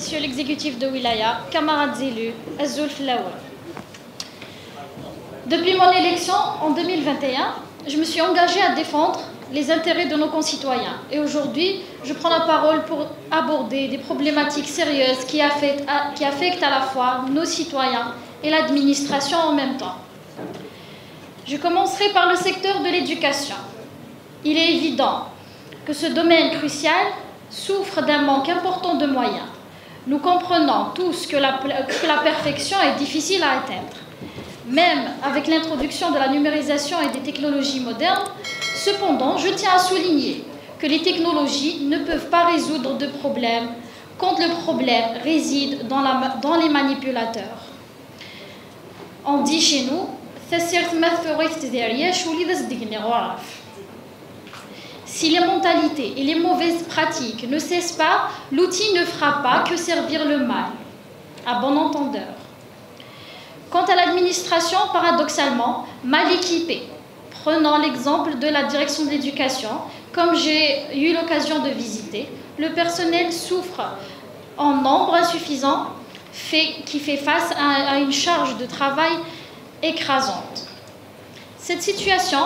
Monsieur l'exécutif de Wilaya, camarades élus, Azul Flower. Depuis mon élection en 2021, je me suis engagée à défendre les intérêts de nos concitoyens. Et aujourd'hui, je prends la parole pour aborder des problématiques sérieuses qui affectent à la fois nos citoyens et l'administration en même temps. Je commencerai par le secteur de l'éducation. Il est évident que ce domaine crucial souffre d'un manque important de moyens. Nous comprenons tous que la perfection est difficile à atteindre. Même avec l'introduction de la numérisation et des technologies modernes, cependant, je tiens à souligner que les technologies ne peuvent pas résoudre de problèmes quand le problème réside dans les manipulateurs. On dit chez nous, si les mentalités et les mauvaises pratiques ne cessent pas, l'outil ne fera pas que servir le mal, à bon entendeur. Quant à l'administration, paradoxalement, mal équipée, prenons l'exemple de la direction de l'éducation, comme j'ai eu l'occasion de visiter, le personnel souffre en nombre insuffisant qui fait face à une charge de travail écrasante. Cette situation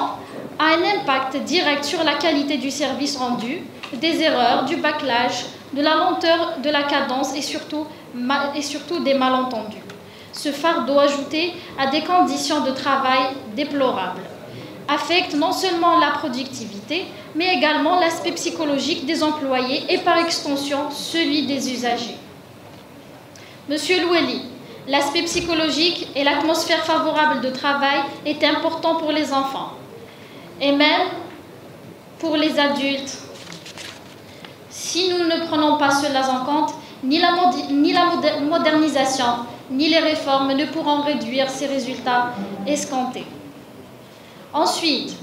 a un impact direct sur la qualité du service rendu, des erreurs, du bâclage, de la lenteur, de la cadence et surtout des malentendus. Ce fardeau ajouté à des conditions de travail déplorables affecte non seulement la productivité, mais également l'aspect psychologique des employés et par extension celui des usagers. Monsieur Loueli, l'aspect psychologique et l'atmosphère favorable de travail est important pour les enfants et même pour les adultes. Si nous ne prenons pas cela en compte, ni la modernisation ni les réformes ne pourront réduire ces résultats escomptés. Ensuite,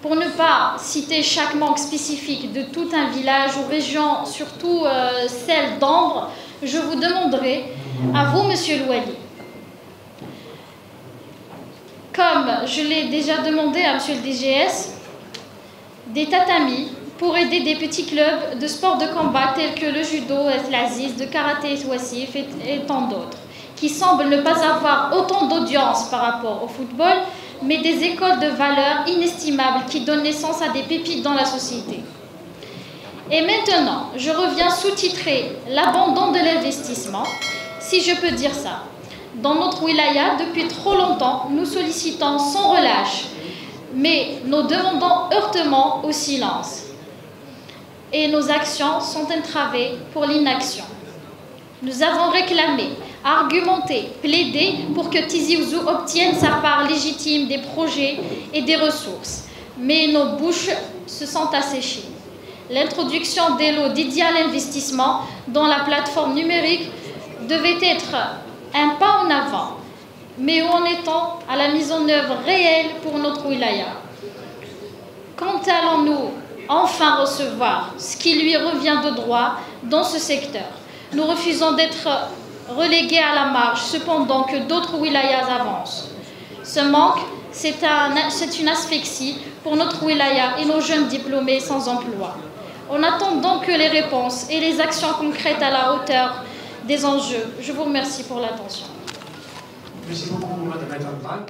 pour ne pas citer chaque manque spécifique de tout un village ou région, surtout celle d'Ambre, je vous demanderai, à vous, Monsieur Loueli, comme je l'ai déjà demandé à Monsieur le DGS, des tatamis pour aider des petits clubs de sport de combat tels que le judo, l'Aziz, de karaté Wassif et tant d'autres, qui semblent ne pas avoir autant d'audience par rapport au football, mais des écoles de valeurs inestimables qui donnent naissance à des pépites dans la société. Et maintenant, je reviens sous-titrer l'abandon de l'investissement, si je peux dire ça. Dans notre wilaya, depuis trop longtemps, nous sollicitons sans relâche, mais nous demandons heurtement au silence. Et nos actions sont entravées pour l'inaction. Nous avons réclamé, argumenté, plaidé pour que Tizi Ouzou obtienne sa part légitime des projets et des ressources. Mais nos bouches se sont asséchées. L'introduction des lots dédiés à l'investissement dans la plateforme numérique devait être un pas en avant, mais où en étant à la mise en œuvre réelle pour notre wilaya? Quand allons-nous enfin recevoir ce qui lui revient de droit dans ce secteur? Nous refusons d'être relégués à la marge, cependant que d'autres wilayas avancent. Ce manque, c'est une asphyxie pour notre wilaya et nos jeunes diplômés sans emploi. On attend donc que les réponses et les actions concrètes à la hauteur des enjeux. Je vous remercie pour l'attention. Merci beaucoup, Madame Atal.